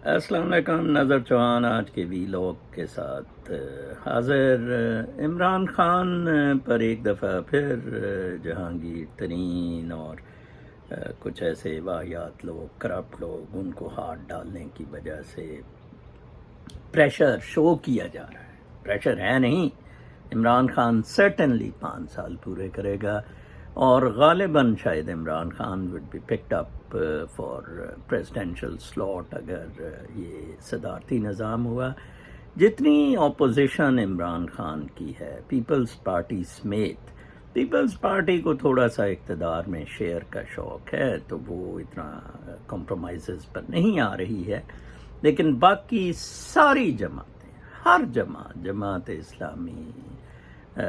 السلام علیکم، نظر چوہان آج کے وی لاگ کے ساتھ حاضر۔ عمران خان پر ایک دفعہ پھر جہانگیر ترین اور کچھ ایسے واہیات لوگ، کرپٹ لوگ، ان کو ہاتھ ڈالنے کی وجہ سے پریشر شو کیا جا رہا ہے۔ پریشر ہے نہیں، عمران خان سرٹنلی 5 سال پورے کرے گا اور غالباً شاید Imran Khan would be picked up for presidential slot اگر یہ صدارتی نظام ہوا۔ جتنی اپوزیشن عمران خان کی ہے، پیپلز پارٹی سمیت، پیپلز پارٹی کو تھوڑا سا اقتدار میں شیئر کا شوق ہے تو وہ اتنا کمپرومائزز پر نہیں آ رہی ہے، لیکن باقی ساری جماعتیں، ہر جماعت اسلامی،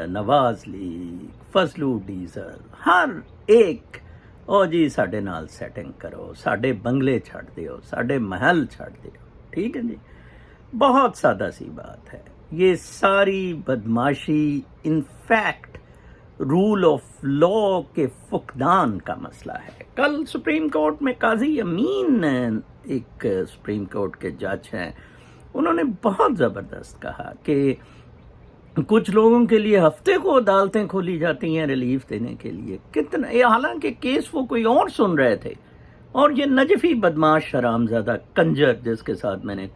نواز لیگ، فضلو ڈیزل، ہر ایک او جی ساڈے نال سیٹنگ کرو، ساڈے بنگلے چھڑ دیو، ساڈے محل چھڑ دیو، ٹھیک ہے جی۔ بہت سادہ سی بات ہے، یہ ساری بدماشی انفیکٹ رول آف لا کے فقدان کا مسئلہ ہے۔ کل سپریم کورٹ میں قاضی امین ایک سپریم کورٹ کے جج ہیں، انہوں نے بہت زبردست کہا کہ کچھ لوگوں کے لیے ہفتے کو عدالتیں کھولی جاتی ہیں ریلیف دینے کے لیے، کتنا، حالانکہ کیس وہ کوئی اور سن رہے تھے، اور یہ نجفی بدماش حرامزادہ کنجر جس کے ساتھ میں نے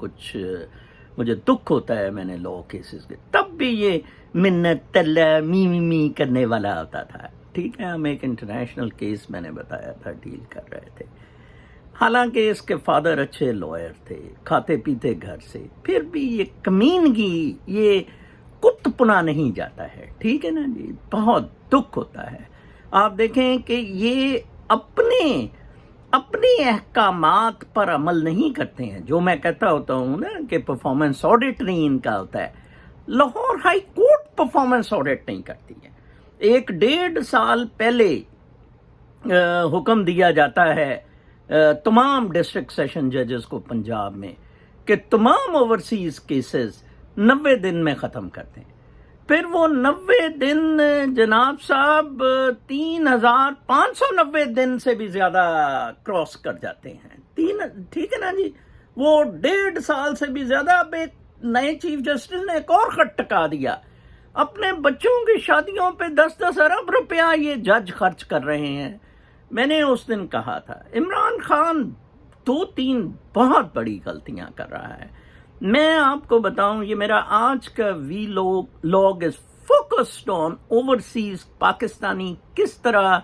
مجھے دکھ ہوتا ہے، میں نے لا کیسز کے تب بھی یہ منت اللہ می کرنے والا ہوتا تھا، ٹھیک ہے۔ ہم ایک انٹرنیشنل کیس میں نے بتایا تھا ڈیل کر رہے تھے، حالانکہ اس کے فادر اچھے لائر تھے، کھاتے پیتے گھر سے، پھر بھی یہ کمینگی، یہ کت پنا نہیں جاتا ہے، ٹھیک ہے نا جی۔ بہت دکھ ہوتا ہے، آپ دیکھیں کہ یہ اپنے احکامات پر عمل نہیں کرتے ہیں۔ جو میں کہتا ہوتا ہوں نا کہ پرفارمنس آڈٹ نہیں ان کا ہوتا ہے، Lahore high court performance audit نہیں کرتی ہے۔ 1.5 سال پہلے حکم دیا جاتا ہے تمام ڈسٹرکٹ سیشن ججز کو پنجاب میں کہ تمام اوورسیز کیسز 90 دن میں ختم کرتے ہیں، پھر وہ 90 دن جناب صاحب 3590 دن سے بھی زیادہ کراس کر جاتے ہیں، ٹھیک ہے نا جی۔ وہ 1.5 سال سے بھی زیادہ، اب ایک نئے چیف جسٹس نے ایک اور خط ٹکا دیا، اپنے بچوں کی شادیوں پہ 10-10 ارب روپیہ یہ جج خرچ کر رہے ہیں۔ میں نے اس دن کہا تھا عمران خان 2-3 بہت بڑی غلطیاں کر رہا ہے۔ میں آپ کو بتاؤں، یہ میرا آج کا vlog is focused on overseas Pakistani کس طرح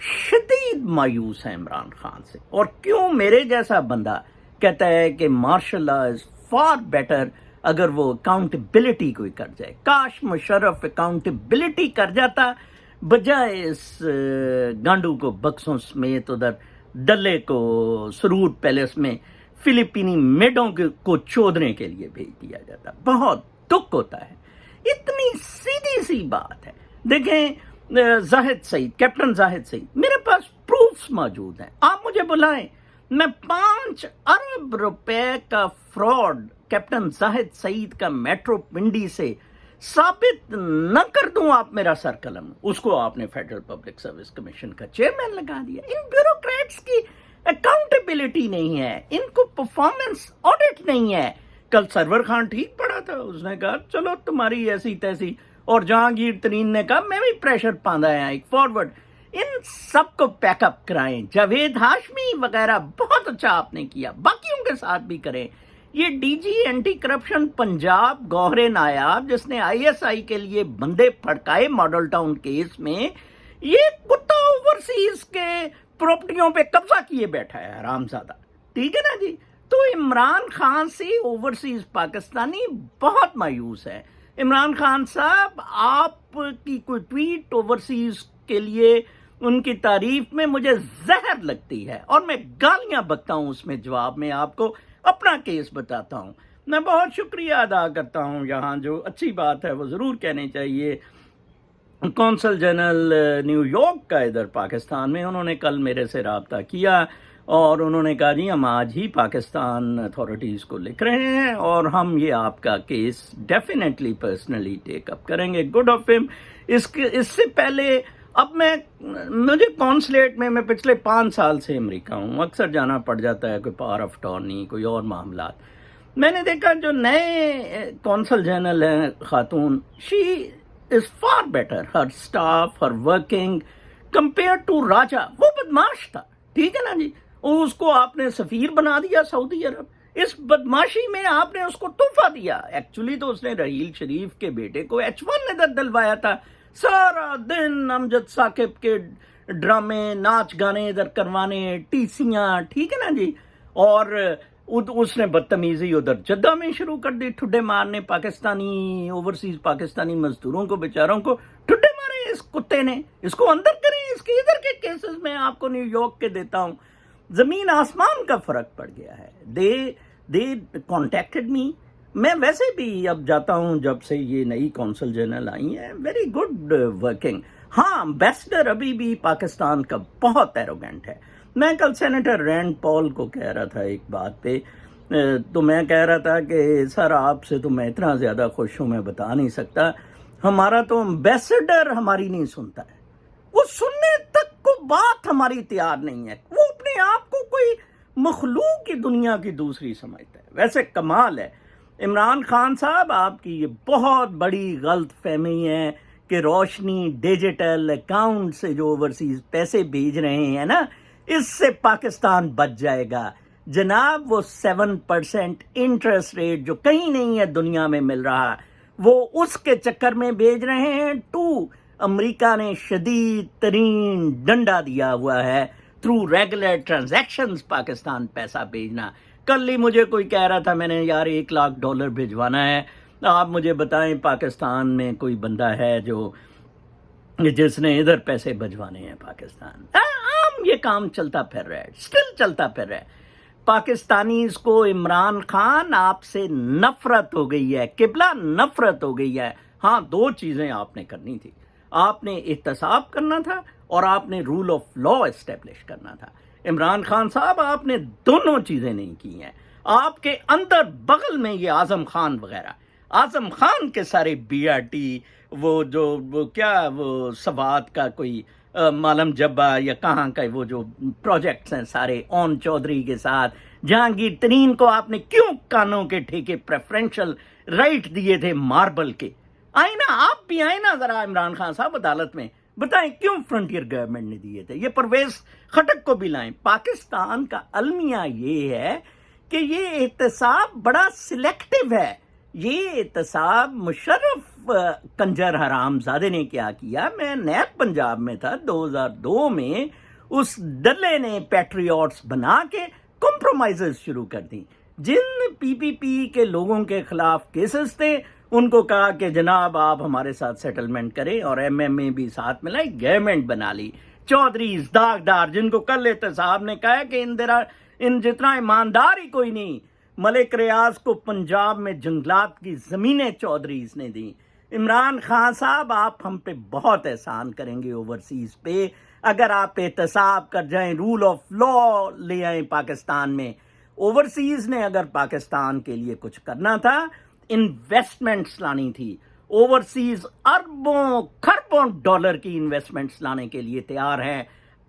شدید مایوس ہے عمران خان سے، اور کیوں میرے جیسا بندہ کہتا ہے کہ martial law is for better اگر وہ اکاؤنٹیبلٹی کوئی کر جائے۔ کاش مشرف اکاؤنٹیبلٹی کر جاتا، بجائے اس گانڈو کو بکسوں سمیت ادھر ڈلے کو سرور پیلس میں فلپینی میڈوں کو چودنے کے لیے بھیج دیا جاتا۔ بہت دکھ ہوتا ہے، اتنی سیدھی سی بات ہے۔ دیکھیں زاہد سعید، کیپٹن زاہد سعید، میرے پاس پروفز موجود ہیں، آپ مجھے بلائیں، میں 5 ارب روپے کا فراڈ کیپٹن زاہد سعید کا میٹرو پنڈی سے ثابت نہ کر دوں، آپ میرا سر قلم، اس کو آپ نے فیڈرل پبلک سروس کمیشن کا چیئرمین لگا دیا۔ ان بیوروکریٹس کی اکاؤنٹیبلٹی نہیں ہے، ان کو پرفارمنس آڈٹ نہیں ہے۔ کل سرور خان ٹھیک پڑا تھا، اس نے کہا چلو تمہاری ایسی تیسی، اور جہانگیر ترین نے کہا میں بھی پریشر پاندہ ہے ایک فارورڈ۔ ان سب کو پیک اپ کرائیں، جاوید ہاشمی وغیرہ، بہت اچھا آپ نے کیا، باقیوں کے ساتھ بھی کریں۔ یہ D G anti corruption Punjab Gohar Nayab, جس نے ISI کے لیے بندے پھڑکائے ماڈل ٹاؤن کیس میں، یہ کتا اوورسیز کے پراپرٹیوں پہ قبضہ کیے بیٹھا ہے حرامزادہ، ٹھیک ہے نا جی۔ تو عمران خان سے اوورسیز پاکستانی بہت مایوس ہے۔ عمران خان صاحب، آپ کی کوئی ٹویٹ اوورسیز کے لیے ان کی تعریف میں مجھے زہر لگتی ہے، اور میں گالیاں بکتا ہوں اس میں جواب میں، آپ کو اپنا کیس بتاتا ہوں۔ میں بہت شکریہ ادا کرتا ہوں، یہاں جو اچھی بات ہے وہ ضرور کہنی چاہیے۔ کونسل جنرل نیو یارک کا ادھر پاکستان میں، انہوں نے کل میرے سے رابطہ کیا اور انہوں نے کہا جی ہم آج ہی پاکستان اتھارٹیز کو لکھ رہے ہیں اور ہم یہ آپ کا کیس ڈیفینیٹلی پرسنلی ٹیک اپ کریں گے۔ گڈ آف ہم۔ اس سے پہلے اب مجھے کونسلیٹ میں پچھلے 5 سال سے امریکہ ہوں، اکثر جانا پڑ جاتا ہے، کوئی پاور آف اٹارنی، کوئی اور معاملات۔ میں نے دیکھا جو نئے کونسل جنرل ہیں خاتون، she is for better, her staff, her working compare to Raja. وہ بدماش تھا، ٹھیک ہے نا جی، اس کو آپ نے سفیر بنا دیا سعودی عرب، اس بدماشی میں آپ نے اس کو تحفہ دیا۔ ایکچولی تو اس نے رحیل شریف کے بیٹے کو H1 ادھر دلوایا تھا، سارا دن امجد ثاقب کے ڈرامے، ناچ گانے ادھر کروانے، ٹیسیاں، ٹھیک ہے نا جی، اور اس نے بدتمیزی ادھر جدہ میں شروع کر دی، ٹھڈے مارنے پاکستانی اوورسیز پاکستانی مزدوروں کو، بیچاروں کو ٹھڈے مارے اس کتے نے۔ اس کو اندر کریں، اس کے ادھر کے کیسز میں آپ کو نیو یارک کے دیتا ہوں، زمین آسمان کا فرق پڑ گیا ہے۔ دے کانٹیکٹڈ می، میں ویسے بھی اب جاتا ہوں جب سے یہ نئی کونسل جنرل آئی ہیں، ویری گڈ ورکنگ۔ ہاں، امبیسڈر ابھی بھی پاکستان کا بہت ایروگنٹ ہے۔ میں کل سینیٹر رینڈ پال کو کہہ رہا تھا ایک بات پہ، تو میں کہہ رہا تھا کہ سر آپ سے تو میں اتنا زیادہ خوش ہوں، میں بتا نہیں سکتا، ہمارا تو امبیسڈر ہماری نہیں سنتا ہے، وہ سننے تک کو بات ہماری تیار نہیں ہے، وہ اپنے آپ کو کوئی مخلوق کی دنیا کی دوسری سمجھتا ہے۔ ویسے کمال ہے عمران خان صاحب، آپ کی یہ بہت بڑی غلط فہمی ہے کہ روشنی ڈیجیٹل اکاؤنٹ سے جو اوورسیز پیسے بھیج رہے ہیں نا، اس سے پاکستان بچ جائے گا جناب۔ وہ 7% انٹرسٹ ریٹ جو کہیں نہیں ہے دنیا میں مل رہا، وہ اس کے چکر میں بھیج رہے ہیں۔ امریکہ نے شدید ترین ڈنڈا دیا ہوا ہے تھرو ریگولر ٹرانزیکشنز پاکستان پیسہ بھیجنا۔ کل ہی مجھے کوئی کہہ رہا تھا، میں نے یار $1,00,000 بھجوانا ہے، آپ مجھے بتائیں پاکستان میں کوئی بندہ ہے جس نے ادھر پیسے بھجوانے ہیں پاکستان؟ عام یہ کام چلتا پھر رہا ہے، سٹل چلتا پھر رہا ہے۔ پاکستانیز کو عمران خان آپ سے نفرت ہو گئی ہے، قبلہ نفرت ہو گئی ہے۔ ہاں، 2 چیزیں آپ نے کرنی تھی، آپ نے احتساب کرنا تھا اور آپ نے رول آف لا اسٹیبلش کرنا تھا۔ عمران خان صاحب، آپ نے دونوں چیزیں نہیں کی ہیں۔ آپ کے اندر بغل میں یہ اعظم خان وغیرہ، اعظم خان کے سارے BRT، وہ سوات کا کوئی مالم جبا یا کہاں کا وہ جو پروجیکٹس ہیں سارے اون چودھری کے ساتھ، جہانگیر ترین کو آپ نے کیوں کانوں کے ٹھیکے پریفرنشل رائٹ دیے تھے ماربل کے؟ آئیں نا، آپ بھی آئیں نا ذرا عمران خان صاحب عدالت میں، بتائیں کیوں فرنٹیئر گورنمنٹ نے دیے تھے؟ یہ پرویز خٹک کو بھی لائیں۔ پاکستان کا المیہ یہ ہے کہ یہ احتساب بڑا سلیکٹیو ہے۔ یہ احتساب مشرف کنجر حرام زادے نے کیا کیا، میں نیب پنجاب میں تھا 2002 میں، اس ڈلے نے پیٹریوٹس بنا کے کمپرومائزز شروع کر دی۔ جن PPP کے لوگوں کے خلاف کیسز تھے ان کو کہا کہ جناب آپ ہمارے ساتھ سیٹلمنٹ کریں، اور MMA بھی ساتھ ملائی، گورنمنٹ بنا لی۔ چودھریز داغدار، جن کو کل احتساب نے کہا کہ ان جتنا ایماندار ہی کوئی نہیں، ملک ریاض کو پنجاب میں جنگلات کی زمینیں چودھریز نے دی۔ عمران خان صاحب، آپ ہم پہ بہت احسان کریں گے اوورسیز پہ اگر آپ احتساب کر جائیں، رول آف لا لے آئیں پاکستان میں۔ اوورسیز نے اگر پاکستان کے لیے کچھ کرنا تھا، انویسٹمنٹس لانی تھی۔ اوورسیز اربوں کھربوں ڈالر کی انویسٹمنٹس لانے کے لیے تیار ہیں۔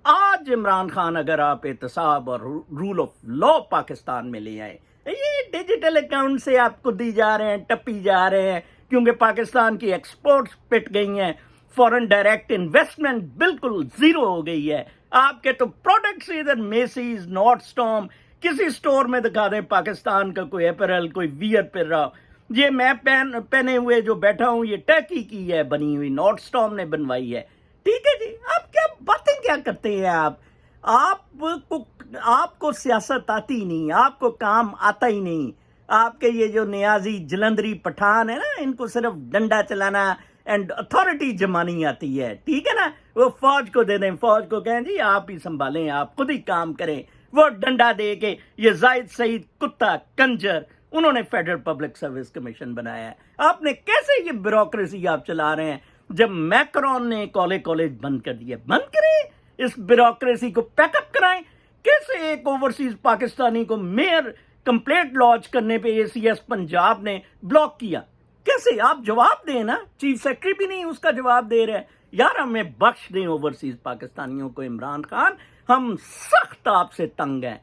آج عمران خان، اگر آپ احتساب اور رول آف لا پاکستان میں لے آئیں، یہ ڈیجیٹل اکاؤنٹ سے آپ کو دی جا رہے ہیں، ٹپی جا رہے ہیں، کیونکہ پاکستان کی ایکسپورٹس پٹ گئی ہیں، فورن ڈائریکٹ انویسٹمنٹ بالکل زیرو ہو گئی ہے۔ آپ کے تو پروڈکٹس ادھر میسیز، نارڈ اسٹارم، کسی سٹور میں دکھا دیں پاکستان کا کوئی اپیرل، کوئی ویئر پھر رہا، یہ میں پہنے ہوئے جو بیٹھا ہوں یہ ٹرکی کی ہے بنی ہوئی، نارڈ اسٹارم نے بنوائی ہے۔ ٹھیک ہے جی، آپ کیا باتیں کیا کرتے ہیں؟ آپ کو سیاست آتی نہیں، آپ کو کام آتا ہی نہیں۔ آپ کے یہ جو نیازی جلندری پٹھان ہے نا، ان کو صرف ڈنڈا چلانا اینڈ اتھارٹی جمانی آتی ہے، ٹھیک ہے نا؟ وہ فوج کو دے دیں، فوج کو کہیں جی آپ ہی سنبھالیں، آپ خود ہی کام کریں، وہ ڈنڈا دے کے۔ یہ زاہد سعید کتا کنجر، انہوں نے فیڈرل پبلک سروس کمیشن بنایا ہے۔ آپ نے کیسے یہ بیوروکریسی آپ چلا رہے ہیں؟ جب میکرون نے کالج بند کر دیا، بند کریں، اس بیوروکریسی کو پیک اپ کرائیں۔ کیسے ایک اوورسیز پاکستانی کو میئر کمپلیٹ لانچ کرنے پہ ACS پنجاب نے بلاک کیا؟ کیسے؟ آپ جواب دیں نا، چیف سیکرٹری بھی نہیں اس کا جواب دے رہے ہیں۔ یار ہمیں بخش دیں اوورسیز پاکستانیوں کو عمران خان، ہم سخت آپ سے تنگ ہیں.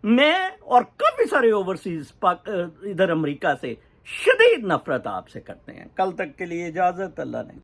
میں اور کافی سارے اوورسیز ادھر امریکہ سے شدید نفرت آپ سے کرتے ہیں. کل تک کے لیے اجازت، اللہ نے